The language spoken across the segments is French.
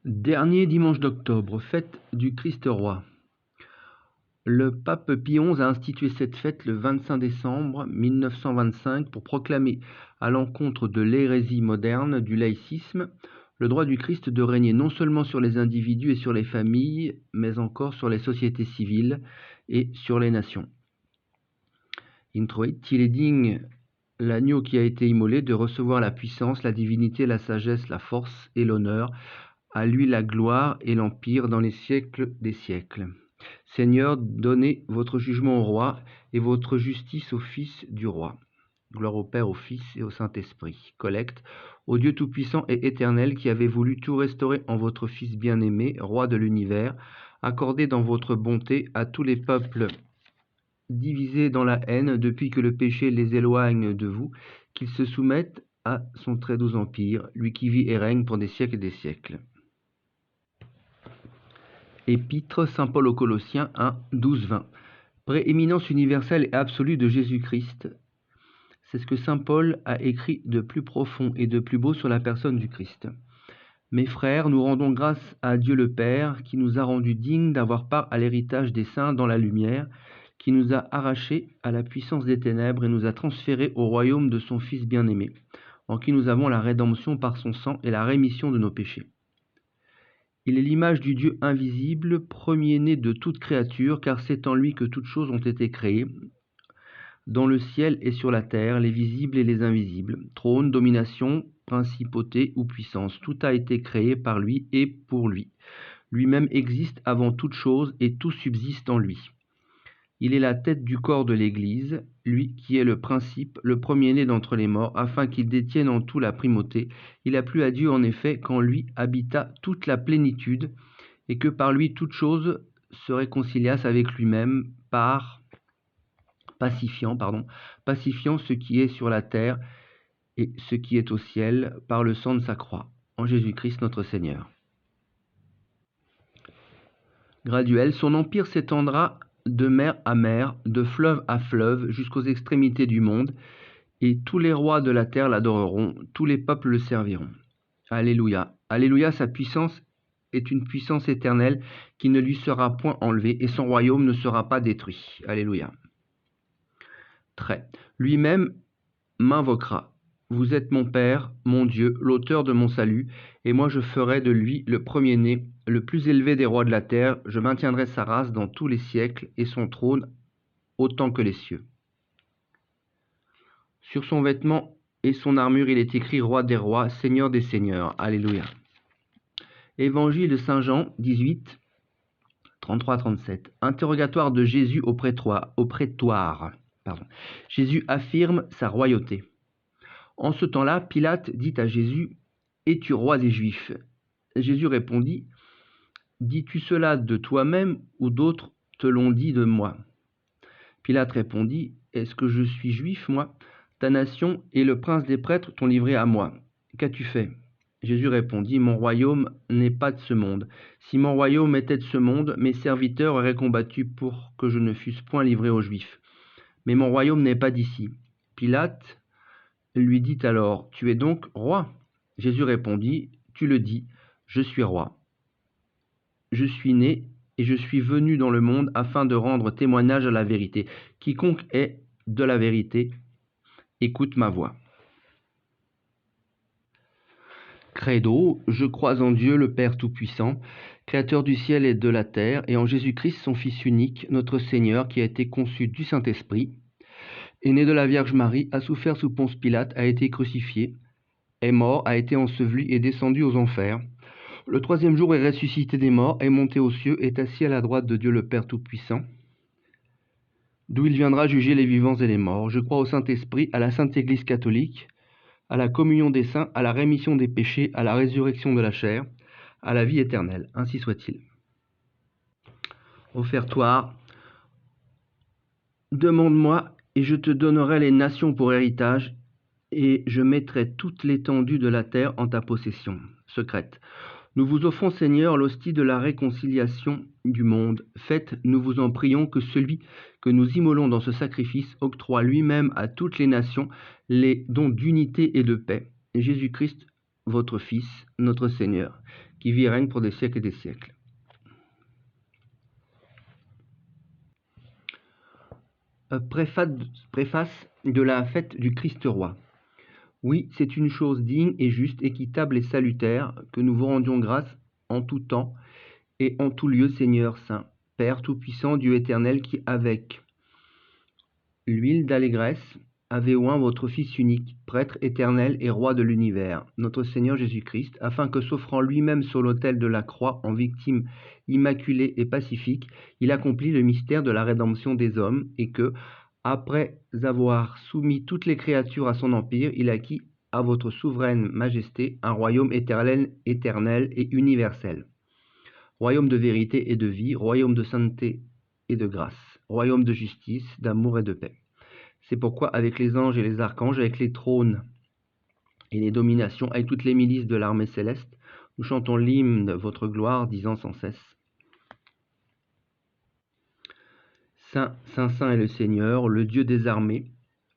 Dernier dimanche d'octobre, fête du Christ roi. Le pape Pie XI a institué cette fête le 25 décembre 1925 pour proclamer, à l'encontre de l'hérésie moderne du laïcisme, le droit du Christ de régner non seulement sur les individus et sur les familles, mais encore sur les sociétés civiles et sur les nations. Introit, il est digne, l'agneau qui a été immolé, de recevoir la puissance, la divinité, la sagesse, la force et l'honneur. À lui la gloire et l'empire dans les siècles des siècles. Seigneur, donnez votre jugement au roi et votre justice au Fils du roi. Gloire au Père, au Fils et au Saint-Esprit. Collecte, au Dieu tout-puissant et éternel qui avez voulu tout restaurer en votre Fils bien-aimé, roi de l'univers, accordez dans votre bonté à tous les peuples divisés dans la haine depuis que le péché les éloigne de vous, qu'ils se soumettent à son très doux empire, lui qui vit et règne pour des siècles et des siècles. Épître Saint Paul aux Colossiens 1, 12-20. Prééminence universelle et absolue de Jésus-Christ. C'est ce que Saint Paul a écrit de plus profond et de plus beau sur la personne du Christ. Mes frères, nous rendons grâce à Dieu le Père, qui nous a rendus dignes d'avoir part à l'héritage des saints dans la lumière, qui nous a arrachés à la puissance des ténèbres et nous a transférés au royaume de son Fils bien-aimé, en qui nous avons la rédemption par son sang et la rémission de nos péchés. Il est l'image du Dieu invisible, premier-né de toute créature, car c'est en lui que toutes choses ont été créées, dans le ciel et sur la terre, les visibles et les invisibles, trône, domination, principauté ou puissance. Tout a été créé par lui et pour lui. Lui-même existe avant toute chose et tout subsiste en lui. Il est la tête du corps de l'Église, lui qui est le principe, le premier-né d'entre les morts, afin qu'il détienne en tout la primauté. Il a plu à Dieu en effet qu'en lui habita toute la plénitude, et que par lui toute chose se réconciliasse avec lui-même pacifiant ce qui est sur la terre et ce qui est au ciel, par le sang de sa croix, en Jésus-Christ notre Seigneur. Graduel, son empire s'étendra de mer à mer, de fleuve à fleuve, jusqu'aux extrémités du monde, et tous les rois de la terre l'adoreront, tous les peuples le serviront. Alléluia. Alléluia, sa puissance est une puissance éternelle qui ne lui sera point enlevée, et son royaume ne sera pas détruit. Alléluia. Lui-même m'invoquera. Vous êtes mon Père, mon Dieu, l'auteur de mon salut, et moi je ferai de lui le premier-né, le plus élevé des rois de la terre. Je maintiendrai sa race dans tous les siècles, et son trône autant que les cieux. Sur son vêtement et son armure, il est écrit Roi des rois, Seigneur des seigneurs. Alléluia. Évangile de Saint Jean 18, 33-37. Interrogatoire de Jésus au prétoire. Jésus affirme sa royauté. En ce temps-là, Pilate dit à Jésus, « Es-tu roi des Juifs ?» Jésus répondit, « Dis-tu cela de toi-même ou d'autres te l'ont dit de moi ?» Pilate répondit, « Est-ce que je suis juif, moi ? Ta nation et le prince des prêtres t'ont livré à moi. Qu'as-tu fait ?» Jésus répondit, « Mon royaume n'est pas de ce monde. Si mon royaume était de ce monde, mes serviteurs auraient combattu pour que je ne fusse point livré aux Juifs. Mais mon royaume n'est pas d'ici. » Pilate lui dit alors, « Tu es donc roi ?» Jésus répondit, « Tu le dis, je suis roi. Je suis né et je suis venu dans le monde afin de rendre témoignage à la vérité. Quiconque est de la vérité, écoute ma voix. » Credo, je crois en Dieu le Père Tout-Puissant, Créateur du ciel et de la terre, et en Jésus-Christ, son Fils unique, notre Seigneur, qui a été conçu du Saint-Esprit, est né de la Vierge Marie, a souffert sous Ponce Pilate, a été crucifié, est mort, a été enseveli et descendu aux enfers. Le troisième jour est ressuscité des morts, est monté aux cieux, est assis à la droite de Dieu le Père Tout-Puissant, d'où il viendra juger les vivants et les morts. Je crois au Saint-Esprit, à la Sainte Église catholique, à la communion des saints, à la rémission des péchés, à la résurrection de la chair, à la vie éternelle. Ainsi soit-il. Offertoire. Demande-moi, et je te donnerai les nations pour héritage, et je mettrai toute l'étendue de la terre en ta possession. Secrète. Nous vous offrons, Seigneur, l'hostie de la réconciliation du monde. Faites, nous vous en prions, que celui que nous immolons dans ce sacrifice octroie lui-même à toutes les nations les dons d'unité et de paix. Jésus-Christ, votre Fils, notre Seigneur, qui vit et règne pour des siècles et des siècles. Préface de la fête du Christ roi. Oui, c'est une chose digne et juste, équitable et salutaire, que nous vous rendions grâce en tout temps et en tout lieu, Seigneur Saint, Père Tout-Puissant, Dieu éternel, qui avec l'huile d'allégresse avez oint votre Fils unique, prêtre éternel et roi de l'univers, notre Seigneur Jésus-Christ, afin que, s'offrant lui-même sur l'autel de la croix en victime immaculée et pacifique, il accomplit le mystère de la rédemption des hommes, et que, après avoir soumis toutes les créatures à son empire, il acquit à votre souveraine majesté un royaume éternel et universel. Royaume de vérité et de vie, royaume de sainteté et de grâce, royaume de justice, d'amour et de paix. C'est pourquoi, avec les anges et les archanges, avec les trônes et les dominations, avec toutes les milices de l'armée céleste, nous chantons l'hymne de votre gloire, disant sans cesse: Saint, Saint, Saint est le Seigneur, le Dieu des armées.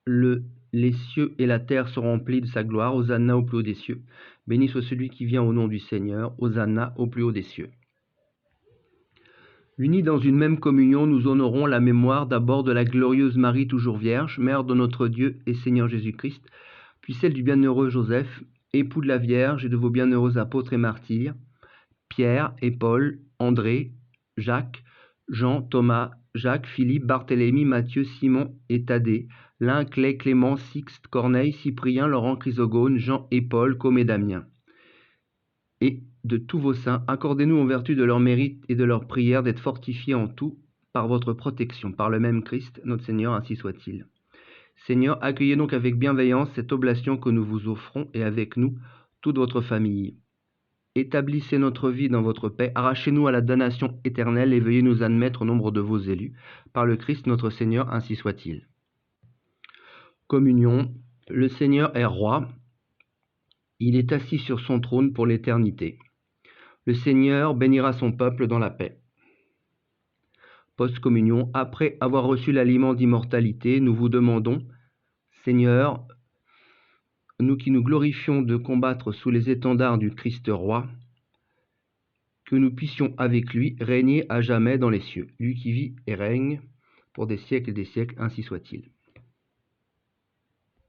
Les cieux et la terre sont remplis de sa gloire. Hosanna au plus haut des cieux. Béni soit celui qui vient au nom du Seigneur. Hosanna au plus haut des cieux. Unis dans une même communion, nous honorons la mémoire d'abord de la glorieuse Marie toujours vierge, mère de notre Dieu et Seigneur Jésus-Christ, puis celle du bienheureux Joseph, époux de la Vierge, et de vos bienheureux apôtres et martyrs, Pierre et Paul, André, Jacques, Jean, Thomas, Jacques, Philippe, Barthélemy, Matthieu, Simon et Thaddée, Lin, Clay, Clément, Sixte, Corneille, Cyprien, Laurent, Chrysogone, Jean et Paul, comme et Damien. Et de tous vos saints, accordez-nous en vertu de leur mérite et de leur prière d'être fortifiés en tout par votre protection, par le même Christ, notre Seigneur, ainsi soit-il. Seigneur, accueillez donc avec bienveillance cette oblation que nous vous offrons, et avec nous toute votre famille. Établissez notre vie dans votre paix, arrachez-nous à la damnation éternelle et veuillez nous admettre au nombre de vos élus. Par le Christ notre Seigneur, ainsi soit-il. Communion. Le Seigneur est roi. Il est assis sur son trône pour l'éternité. Le Seigneur bénira son peuple dans la paix. Post-communion. Après avoir reçu l'aliment d'immortalité, nous vous demandons, Seigneur, nous qui nous glorifions de combattre sous les étendards du Christ roi, que nous puissions avec lui régner à jamais dans les cieux, lui qui vit et règne pour des siècles et des siècles, ainsi soit-il.